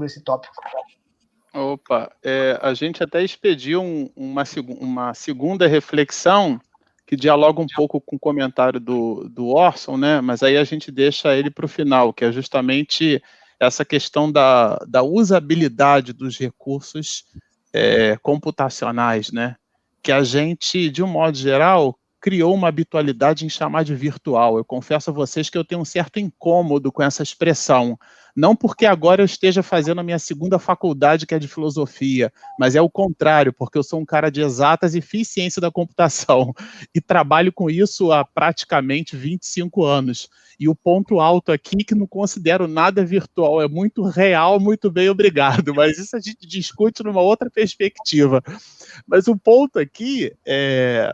esse tópico. Opa, a gente até expediu uma segunda reflexão que dialoga um pouco com o comentário do Orson, né? Mas aí a gente deixa ele para o final, que é justamente essa questão da usabilidade dos recursos computacionais, né? Que a gente, de um modo geral, criou uma habitualidade em chamar de virtual. Eu confesso a vocês que eu tenho um certo incômodo com essa expressão. Não porque agora eu esteja fazendo a minha segunda faculdade, que é de filosofia, mas é o contrário, porque eu sou um cara de exatas e fiz ciência da computação e trabalho com isso há praticamente 25 anos. E o ponto alto aqui, que não considero nada virtual, é muito real, muito bem, obrigado. Mas isso a gente discute numa outra perspectiva. Mas o ponto aqui é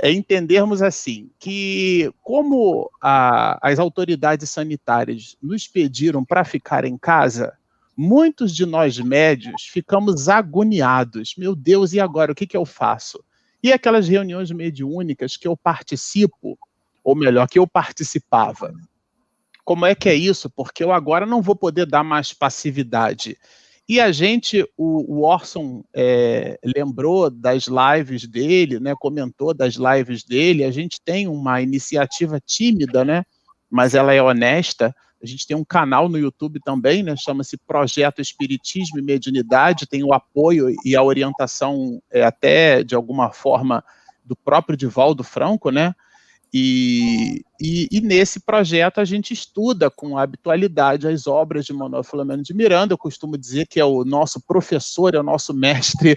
entendermos assim, que como as autoridades sanitárias nos pediram para ficar em casa, muitos de nós médios ficamos agoniados. Meu Deus, e agora? O que eu faço? E aquelas reuniões mediúnicas que eu participo, ou melhor, que eu participava. Como é que é isso? Porque eu agora não vou poder dar mais passividade. E a gente, o Orson lembrou das lives dele, né, comentou das lives dele, a gente tem uma iniciativa tímida, né, mas ela é honesta, a gente tem um canal no YouTube também, né, chama-se Projeto Espiritismo e Mediunidade, tem o apoio e a orientação até, de alguma forma, do próprio Divaldo Franco, né, e nesse projeto a gente estuda com habitualidade as obras de Manuel Filomeno de Miranda. Eu costumo dizer que é o nosso professor, é o nosso mestre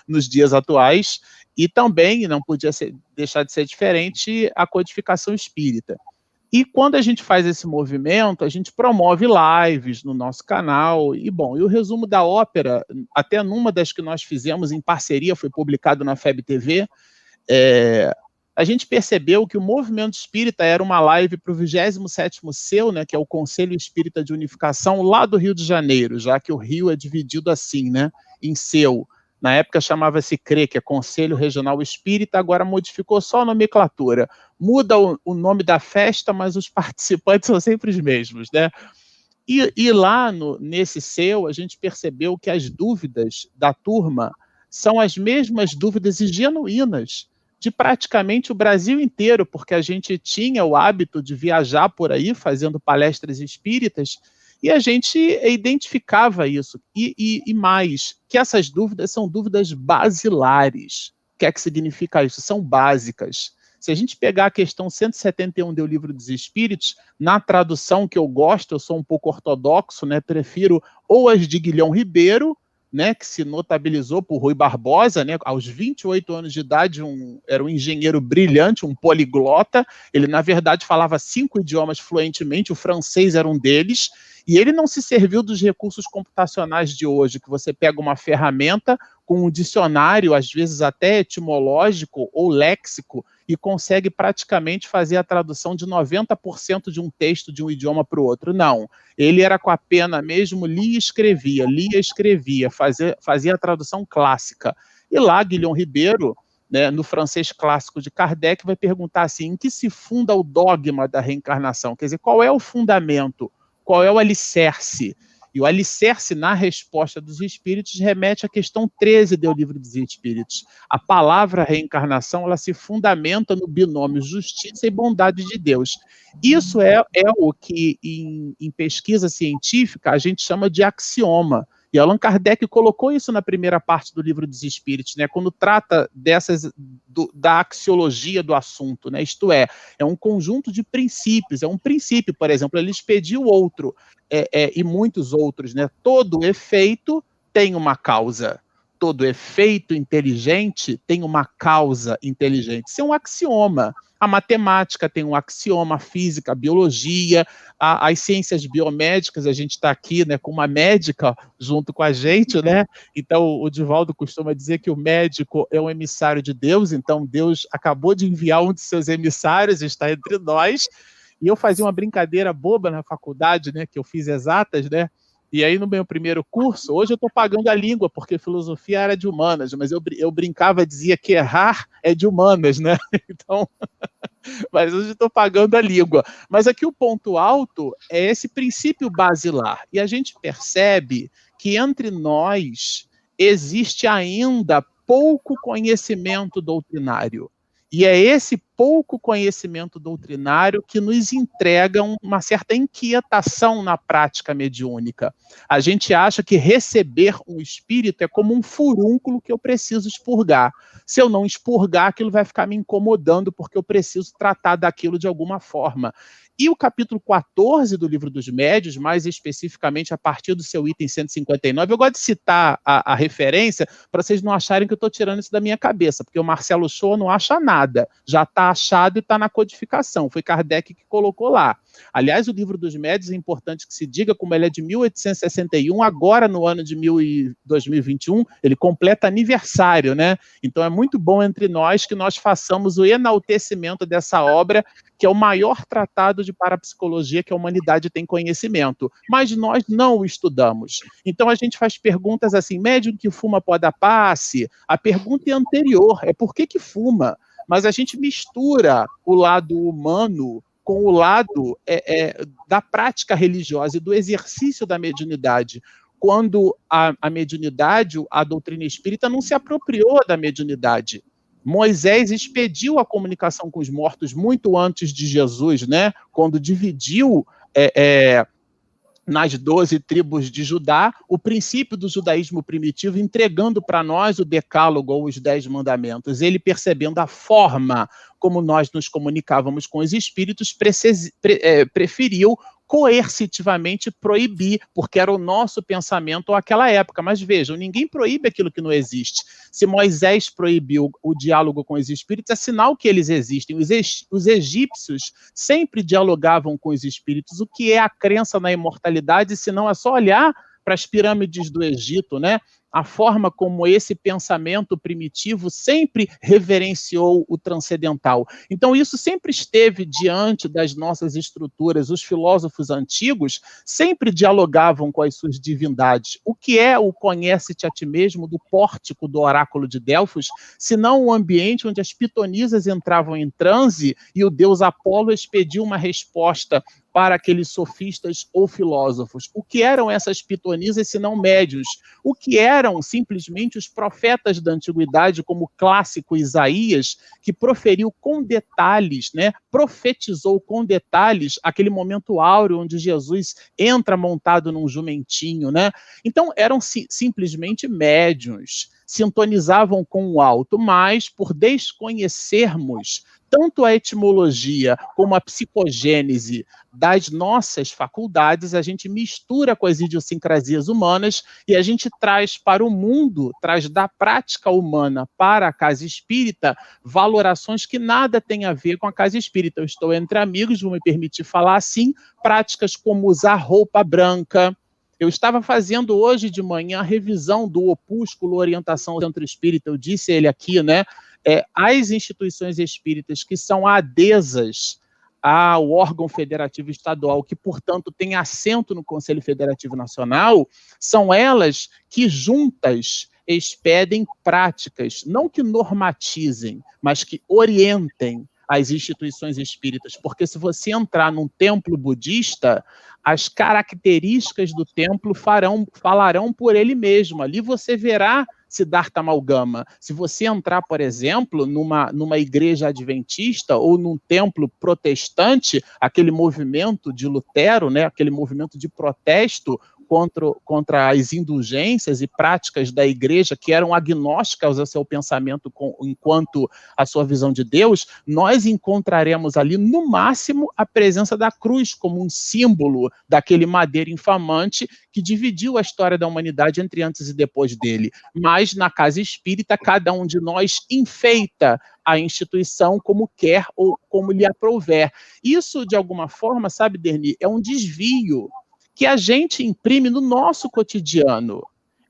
nos dias atuais, e também, não podia deixar de ser diferente, a codificação espírita. E quando a gente faz esse movimento, a gente promove lives no nosso canal, e o resumo da ópera, até numa das que nós fizemos em parceria, foi publicado na FEB TV, a gente percebeu que o movimento espírita era uma live para o 27º CEU, né, que é o Conselho Espírita de Unificação, lá do Rio de Janeiro, já que o Rio é dividido assim, né, em CEU. Na época chamava-se CRE, que é Conselho Regional Espírita, agora modificou só a nomenclatura. Muda o nome da festa, mas os participantes são sempre os mesmos, né? E lá nesse CEU, a gente percebeu que as dúvidas da turma são as mesmas dúvidas e genuínas de praticamente o Brasil inteiro, porque a gente tinha o hábito de viajar por aí, fazendo palestras espíritas, e a gente identificava isso. E mais, que essas dúvidas são dúvidas basilares. O que é que significa isso? São básicas. Se a gente pegar a questão 171 do Livro dos Espíritos, na tradução que eu gosto, eu sou um pouco ortodoxo, né, prefiro ou as de Guilhom Ribeiro, né, que se notabilizou por Rui Barbosa, né, aos 28 anos de idade, era um engenheiro brilhante, um poliglota. Ele, na verdade, falava 5 idiomas fluentemente, o francês era um deles, e ele não se serviu dos recursos computacionais de hoje, que você pega uma ferramenta com um dicionário, às vezes até etimológico ou léxico, e consegue praticamente fazer a tradução de 90% de um texto de um idioma para o outro. Não, ele era com a pena mesmo, lia e escrevia, fazia a tradução clássica. E lá, Guilhom Ribeiro, né, no francês clássico de Kardec, vai perguntar assim, em que se funda o dogma da reencarnação? Quer dizer, qual é o fundamento? Qual é o alicerce? E o alicerce, na resposta dos espíritos, remete à questão 13 do Livro dos Espíritos. A palavra reencarnação, ela se fundamenta no binômio justiça e bondade de Deus. Isso é o que, em pesquisa científica, a gente chama de axioma. E Allan Kardec colocou isso na primeira parte do Livro dos Espíritos, né, quando trata da axiologia do assunto, né, isto é um conjunto de princípios, é um princípio, por exemplo, ele expediu outro, e muitos outros, né, todo efeito tem uma causa, todo efeito inteligente tem uma causa inteligente, isso é um axioma. A matemática tem um axioma, a física, a biologia, as ciências biomédicas, a gente está aqui, né, com uma médica junto com a gente, né? Então o Divaldo costuma dizer que o médico é um emissário de Deus, então Deus acabou de enviar um de seus emissários, está entre nós, e eu fazia uma brincadeira boba na faculdade, né, que eu fiz exatas, né? E aí, no meu primeiro curso, hoje eu estou pagando a língua, porque filosofia era de humanas, mas eu brincava, dizia que errar é de humanas, né? Então, Mas hoje estou pagando a língua. Mas aqui o ponto alto é esse princípio basilar. E a gente percebe que entre nós existe ainda pouco conhecimento doutrinário. E é esse pouco conhecimento doutrinário que nos entrega uma certa inquietação na prática mediúnica. A gente acha que receber um espírito é como um furúnculo que eu preciso expurgar. Se eu não expurgar, aquilo vai ficar me incomodando, porque eu preciso tratar daquilo de alguma forma. E o capítulo 14 do Livro dos Médiuns, mais especificamente a partir do seu item 159, eu gosto de citar a referência para vocês não acharem que eu estou tirando isso da minha cabeça, porque o Marcelo Shoa não acha nada, já está achado e está na codificação, foi Kardec que colocou lá. Aliás, o Livro dos Médiuns, é importante que se diga, como ele é de 1861, agora no ano de 2021, ele completa aniversário, né? Então é muito bom entre nós que nós façamos o enaltecimento dessa obra, que é o maior tratado de parapsicologia que a humanidade tem conhecimento, mas nós não o estudamos. Então a gente faz perguntas assim, médium que fuma pó da passe? A pergunta é anterior, é por que fuma? Mas a gente mistura o lado humano com o lado da prática religiosa e do exercício da mediunidade, quando a mediunidade, a doutrina espírita não se apropriou da mediunidade. Moisés expediu a comunicação com os mortos muito antes de Jesus, né? Quando dividiu nas 12 tribos de Judá o princípio do judaísmo primitivo, entregando para nós o decálogo ou os 10 mandamentos. Ele, percebendo a forma como nós nos comunicávamos com os espíritos, preferiu coercitivamente proibir, porque era o nosso pensamento àquela época. Mas vejam, ninguém proíbe aquilo que não existe. Se Moisés proibiu o diálogo com os espíritos, é sinal que eles existem. Os egípcios sempre dialogavam com os espíritos. O que é a crença na imortalidade, se não é só olhar para as pirâmides do Egito, né? A forma como esse pensamento primitivo sempre reverenciou o transcendental. Então, isso sempre esteve diante das nossas estruturas. Os filósofos antigos sempre dialogavam com as suas divindades. O que é o conhece-te a ti mesmo do pórtico do oráculo de Delfos, senão um ambiente onde as pitonisas entravam em transe e o deus Apolo expediu uma resposta para aqueles sofistas ou filósofos. O que eram essas pitonisas, se não médiuns? O que eram simplesmente os profetas da antiguidade, como o clássico Isaías, que proferiu com detalhes, né? Profetizou com detalhes aquele momento áureo onde Jesus entra montado num jumentinho, né? Então, eram simplesmente médiuns, sintonizavam com o alto, mas por desconhecermos tanto a etimologia como a psicogênese das nossas faculdades, a gente mistura com as idiosincrasias humanas e a gente traz para o mundo, traz da prática humana para a casa espírita, valorações que nada têm a ver com a casa espírita. Eu estou entre amigos, vou me permitir falar assim, práticas como usar roupa branca. Eu estava fazendo hoje de manhã a revisão do opúsculo Orientação ao Centro Espírita, eu disse ele aqui, né? As instituições espíritas que são adesas ao órgão federativo estadual, que, portanto, tem assento no Conselho Federativo Nacional, são elas que juntas expedem práticas, não que normatizem, mas que orientem as instituições espíritas, porque se você entrar num templo budista, as características do templo falarão por ele mesmo. Ali você verá Siddhartha Amalgama. Se você entrar, por exemplo, numa igreja adventista ou num templo protestante, aquele movimento de Lutero, né, aquele movimento de protesto contra as indulgências e práticas da igreja que eram agnósticas ao seu pensamento enquanto a sua visão de Deus, nós encontraremos ali, no máximo, a presença da cruz como um símbolo daquele madeiro infamante que dividiu a história da humanidade entre antes e depois dele. Mas, na casa espírita, cada um de nós enfeita a instituição como quer ou como lhe aprouver. Isso, de alguma forma, sabe, Derni, é um desvio que a gente imprime no nosso cotidiano.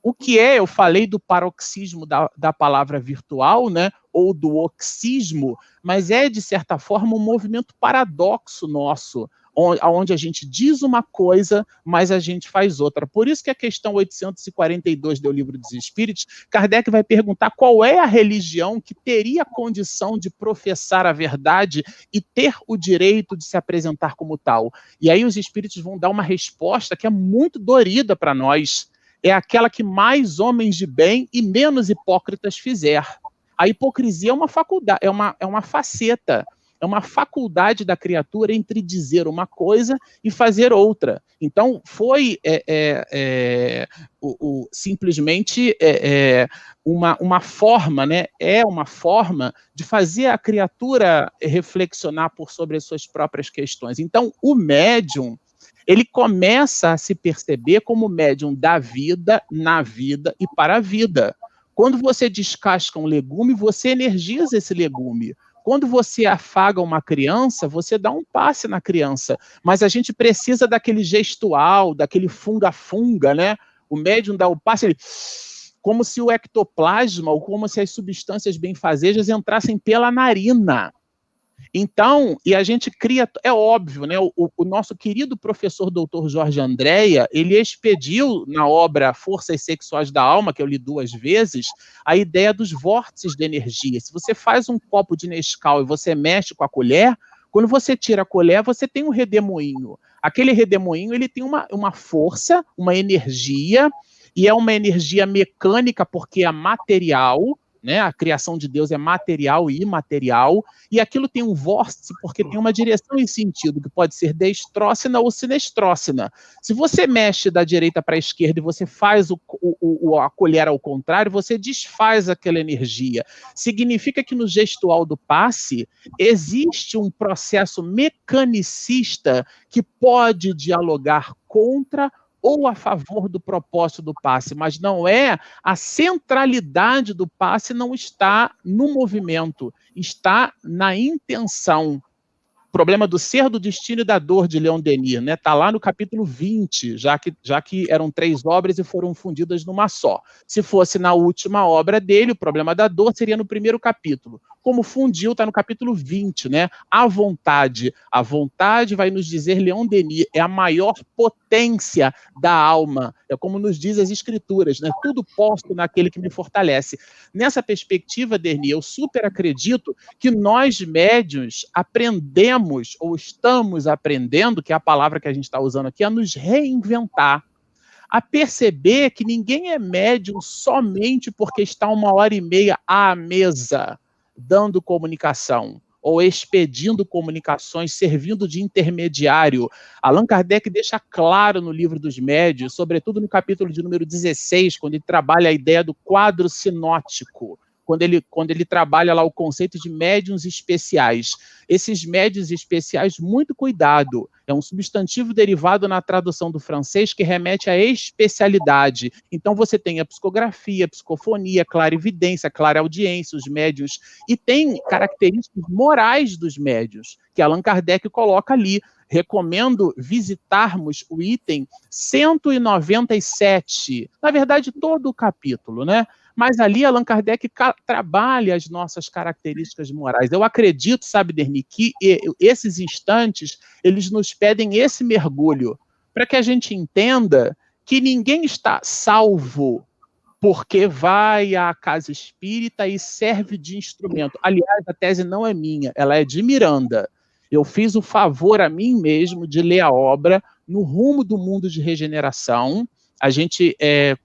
O que eu falei do paroxismo da palavra virtual, né, ou do oxismo, mas é, de certa forma, um movimento paradoxo nosso, onde a gente diz uma coisa, mas a gente faz outra. Por isso que a questão 842 do Livro dos Espíritos, Kardec vai perguntar qual é a religião que teria condição de professar a verdade e ter o direito de se apresentar como tal. E aí os espíritos vão dar uma resposta que é muito dorida para nós. É aquela que mais homens de bem e menos hipócritas fizer. A hipocrisia é uma faculdade, é uma faceta, é uma faculdade da criatura entre dizer uma coisa e fazer outra. Então, foi simplesmente uma forma, né? É uma forma de fazer a criatura reflexionar sobre as suas próprias questões. Então, o médium, ele começa a se perceber como médium da vida, na vida e para a vida. Quando você descasca um legume, você energiza esse legume. Quando você afaga uma criança, você dá um passe na criança. Mas a gente precisa daquele gestual, daquele funga-funga, né? O médium dá o passe, ele... como se o ectoplasma ou como se as substâncias benfazejas entrassem pela narina. Então, e a gente cria, é óbvio, né? O nosso querido professor doutor Jorge Andréa, ele expediu na obra Forças Sexuais da Alma, que eu li 2 vezes, a ideia dos vórtices de energia. Se você faz um copo de Nescau e você mexe com a colher, quando você tira a colher, você tem um redemoinho. Aquele redemoinho, ele tem uma força, uma energia, e é uma energia mecânica, porque é material, né? A criação de Deus é material e imaterial, e aquilo tem um vórtice porque tem uma direção e sentido, que pode ser destrócina ou sinestrócina. Se você mexe da direita para a esquerda e você faz a colher ao contrário, você desfaz aquela energia. Significa que no gestual do passe existe um processo mecanicista que pode dialogar contra ou a favor do propósito do passe, mas não é, a centralidade do passe não está no movimento, está na intenção. O problema do ser, do destino e da dor de Leon Denis, né? Está lá no capítulo 20, já que eram 3 obras e foram fundidas numa só. Se fosse na última obra dele, o problema da dor seria no primeiro capítulo. Como fundiu, está no capítulo 20, né? A vontade vai nos dizer Leon Denis, é a maior potência da alma. É como nos diz as escrituras, né? Tudo posto naquele que me fortalece. Nessa perspectiva, Denis, eu super acredito que nós médiuns aprendemos ou estamos aprendendo, que é a palavra que a gente está usando aqui, a nos reinventar, a perceber que ninguém é médium somente porque está 1h30 à mesa dando comunicação ou expedindo comunicações, servindo de intermediário. Allan Kardec deixa claro no Livro dos Médiuns, sobretudo no capítulo de número 16, quando ele trabalha a ideia do quadro sinótico, quando ele trabalha lá o conceito de médiuns especiais. Esses médiuns especiais, muito cuidado, é um substantivo derivado na tradução do francês que remete à especialidade. Então você tem a psicografia, a psicofonia, clarividência, clareaudiência, os médiuns, e tem características morais dos médiuns, que Allan Kardec coloca ali. Recomendo visitarmos o item 197, na verdade todo o capítulo, né? Mas ali Allan Kardec trabalha as nossas características morais. Eu acredito, sabe, Denis, que esses instantes, eles nos pedem esse mergulho, para que a gente entenda que ninguém está salvo porque vai à casa espírita e serve de instrumento. Aliás, a tese não é minha, ela é de Miranda. Eu fiz o favor a mim mesmo de ler a obra No Rumo do Mundo de Regeneração. A gente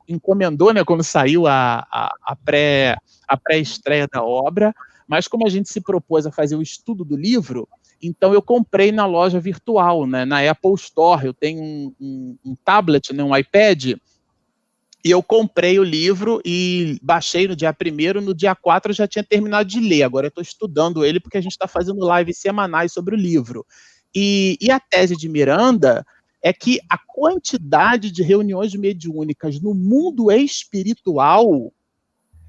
encomendou, né, quando saiu a pré-estreia da obra, mas como a gente se propôs a fazer o estudo do livro, então eu comprei na loja virtual, né, na Apple Store. Eu tenho um tablet, né, um iPad, e eu comprei o livro e baixei no dia 1º, no dia 4 eu já tinha terminado de ler, agora eu estou estudando ele porque a gente está fazendo lives semanais sobre o livro. E a tese de Miranda é que a quantidade de reuniões mediúnicas no mundo espiritual,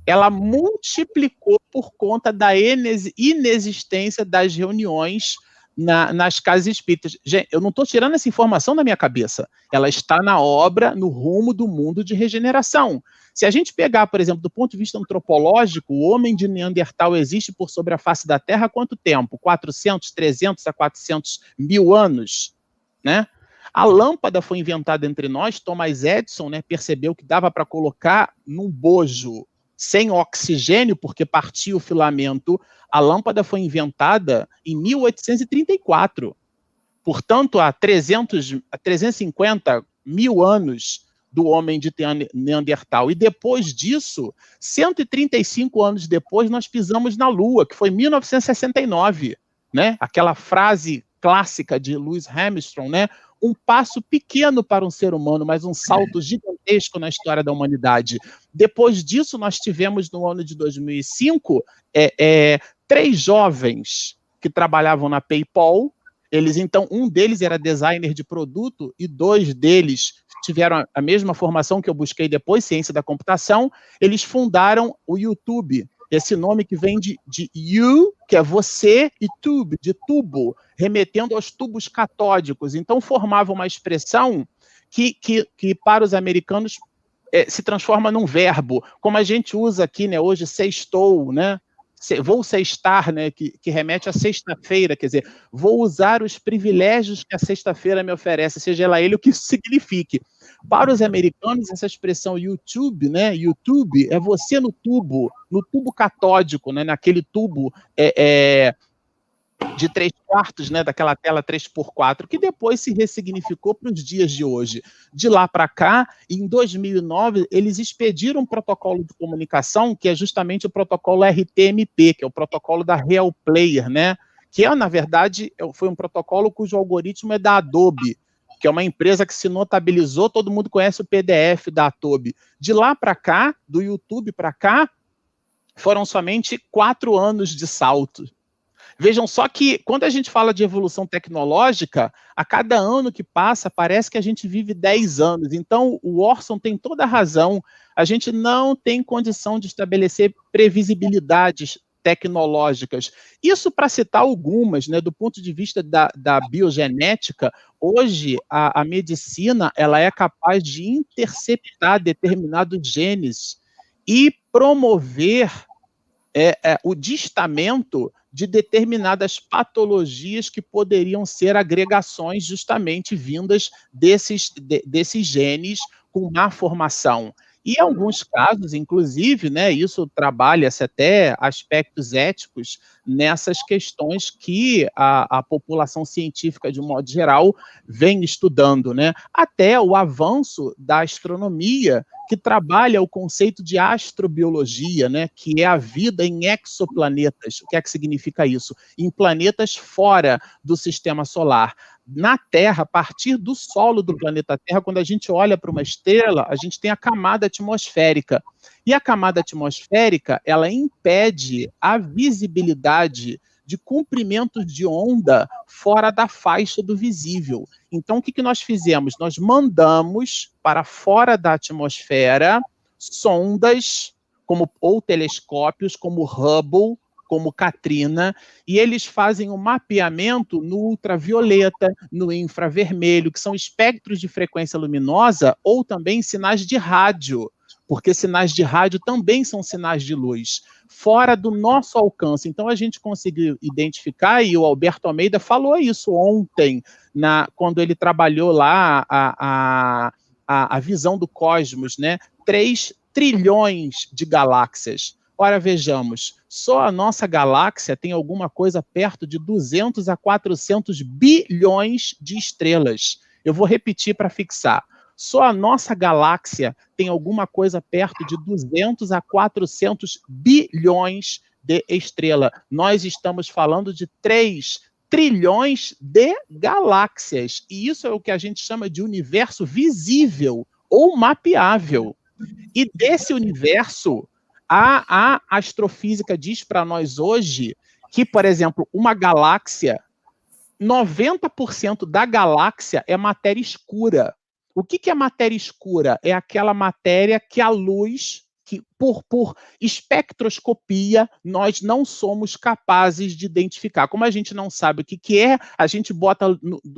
ela multiplicou por conta da inexistência das reuniões nas casas espíritas. Gente, eu não estou tirando essa informação da minha cabeça. Ela está na obra No Rumo do Mundo de Regeneração. Se a gente pegar, por exemplo, do ponto de vista antropológico, o homem de Neandertal existe por sobre a face da Terra há quanto tempo? 400, 300 a 400 mil anos? né? A lâmpada foi inventada entre nós, Thomas Edison, né, percebeu que dava para colocar num bojo sem oxigênio, porque partia o filamento. A lâmpada foi inventada em 1834. Portanto, há 350 mil anos do homem de Neandertal. E depois disso, 135 anos depois, nós pisamos na Lua, que foi em 1969. Né? Aquela frase clássica de Louis Armstrong, né? Um passo pequeno para um ser humano, mas um salto gigantesco na história da humanidade. Depois disso, nós tivemos, no ano de 2005, 3 jovens que trabalhavam na PayPal. Eles, então, um deles era designer de produto e 2 deles tiveram a mesma formação que eu busquei depois, ciência da computação. Eles fundaram o YouTube. Esse nome que vem de you, que é você, e tube, de tubo, remetendo aos tubos catódicos. Então, formava uma expressão que para os americanos se transforma num verbo, como a gente usa aqui, né, hoje, sextou, né? Vou sextar, né, que remete à sexta-feira, quer dizer, vou usar os privilégios que a sexta-feira me oferece, seja ela ele o que isso signifique. Para os americanos, essa expressão YouTube, né, YouTube é você no tubo catódico, né, naquele tubo de 3/4, né, daquela tela 3x4, que depois se ressignificou para os dias de hoje. De lá para cá, em 2009, eles expediram um protocolo de comunicação, que é justamente o protocolo RTMP, que é o protocolo da Real Player, né, que na verdade, foi um protocolo cujo algoritmo é da Adobe, que é uma empresa que se notabilizou, todo mundo conhece o PDF da Adobe. De lá para cá, do YouTube para cá, foram somente 4 anos de salto. Vejam só que, quando a gente fala de evolução tecnológica, a cada ano que passa, parece que a gente vive 10 anos. Então, o Orson tem toda a razão. A gente não tem condição de estabelecer previsibilidades tecnológicas. Isso para citar algumas, né, do ponto de vista da biogenética, hoje a medicina ela é capaz de interceptar determinados genes e promover o destamento de determinadas patologias que poderiam ser agregações justamente vindas desses genes com má formação. E em alguns casos, inclusive, né, isso trabalha-se até aspectos éticos nessas questões que a população científica, de um modo geral, vem estudando, né? Até o avanço da astronomia, que trabalha o conceito de astrobiologia, né, que é a vida em exoplanetas. O que é que significa isso? Em planetas fora do sistema solar. Na Terra, a partir do solo do planeta Terra, quando a gente olha para uma estrela, a gente tem a camada atmosférica. E a camada atmosférica, ela impede a visibilidade de comprimentos de onda fora da faixa do visível. Então, o que nós fizemos? Nós mandamos para fora da atmosfera sondas, ou telescópios, como Hubble, como Katrina, e eles fazem um mapeamento no ultravioleta, no infravermelho, que são espectros de frequência luminosa, ou também sinais de rádio, porque sinais de rádio também são sinais de luz, fora do nosso alcance. Então, a gente conseguiu identificar, e o Alberto Almeida falou isso ontem, quando ele trabalhou lá a visão do cosmos, né? 3 trilhões de galáxias. Ora, vejamos, só a nossa galáxia tem alguma coisa perto de 200 a 400 bilhões de estrelas. Eu vou repetir para fixar. Só a nossa galáxia tem alguma coisa perto de 200 a 400 bilhões de estrelas. Nós estamos falando de 3 trilhões de galáxias. E isso é o que a gente chama de universo visível ou mapeável. E desse universo, a astrofísica diz para nós hoje que, por exemplo, uma galáxia, 90% da galáxia é matéria escura. O que é matéria escura? É aquela matéria que a luz, que por espectroscopia, nós não somos capazes de identificar. Como a gente não sabe o que é, a gente bota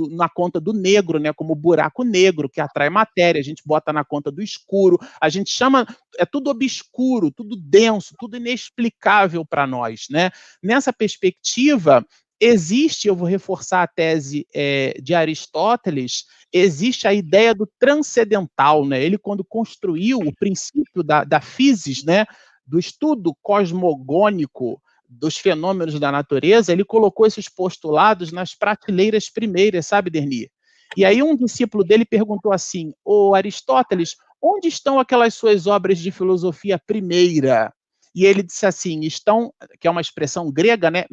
na conta do negro, né, como buraco negro, que atrai matéria, a gente bota na conta do escuro, a gente chama, é tudo obscuro, tudo denso, tudo inexplicável para nós, né? Nessa perspectiva, existe, eu vou reforçar a tese de Aristóteles, existe a ideia do transcendental, né? Ele, quando construiu o princípio da physis, né, do estudo cosmogônico dos fenômenos da natureza, ele colocou esses postulados nas prateleiras primeiras, sabe, Derni? E aí um discípulo dele perguntou assim: ô Aristóteles, onde estão aquelas suas obras de filosofia primeira? E ele disse assim: estão, que é uma expressão grega, né?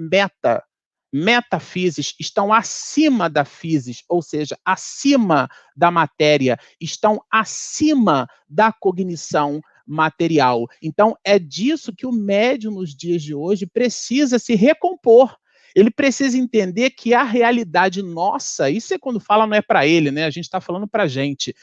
Metafísis, estão acima da physis, ou seja, acima da matéria, estão acima da cognição material. Então, é disso que o médium nos dias de hoje precisa se recompor. Ele precisa entender que a realidade nossa, isso é quando fala, não é para ele, né? A gente está falando para a gente.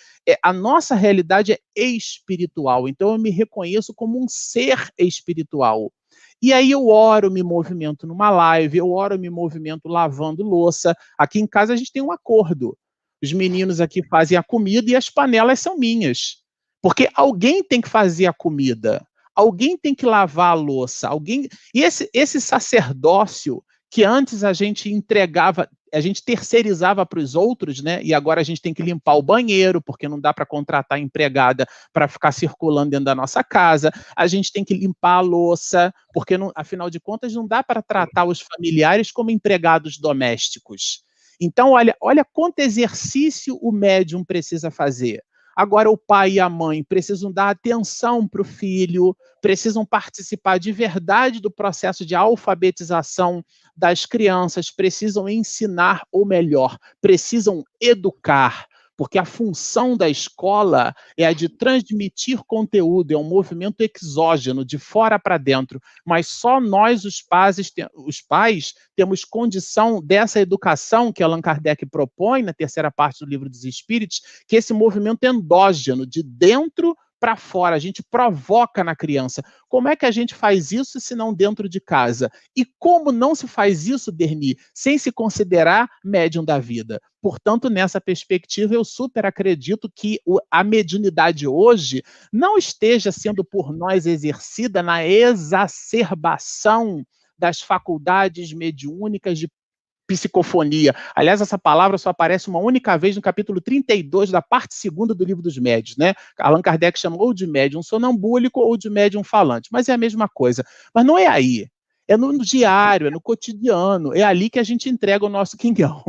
A nossa realidade é espiritual, então eu me reconheço como um ser espiritual. E aí eu oro, me movimento numa live, eu oro, me movimento lavando louça. Aqui em casa a gente tem um acordo. Os meninos aqui fazem a comida e as panelas são minhas. Porque alguém tem que fazer a comida, alguém tem que lavar a louça, alguém. E esse sacerdócio que antes a gente entregava, a gente terceirizava para os outros, né? E agora a gente tem que limpar o banheiro, porque não dá para contratar empregada para ficar circulando dentro da nossa casa. A gente tem que limpar a louça, porque não, afinal de contas não dá para tratar os familiares como empregados domésticos. Então, olha quanto exercício o médium precisa fazer. Agora, o pai e a mãe precisam dar atenção para o filho, precisam participar de verdade do processo de alfabetização das crianças, precisam ensinar, ou melhor, precisam educar, porque a função da escola é a de transmitir conteúdo, é um movimento exógeno, de fora para dentro, mas só nós, os pais, temos condição dessa educação que Allan Kardec propõe na terceira parte do Livro dos Espíritos, que é esse movimento endógeno, de dentro para fora, a gente provoca na criança. Como é que a gente faz isso se não dentro de casa? E como não se faz isso, Derni, sem se considerar médium da vida? Portanto, nessa perspectiva, eu super acredito que a mediunidade hoje não esteja sendo por nós exercida na exacerbação das faculdades mediúnicas de psicofonia. Aliás, essa palavra só aparece uma única vez no capítulo 32 da parte segunda do Livro dos Médiuns, né? Allan Kardec chamou ou de médium sonambúlico ou de médium falante, mas é a mesma coisa. Mas não é aí. É no diário, é no cotidiano, é ali que a gente entrega o nosso quinhão.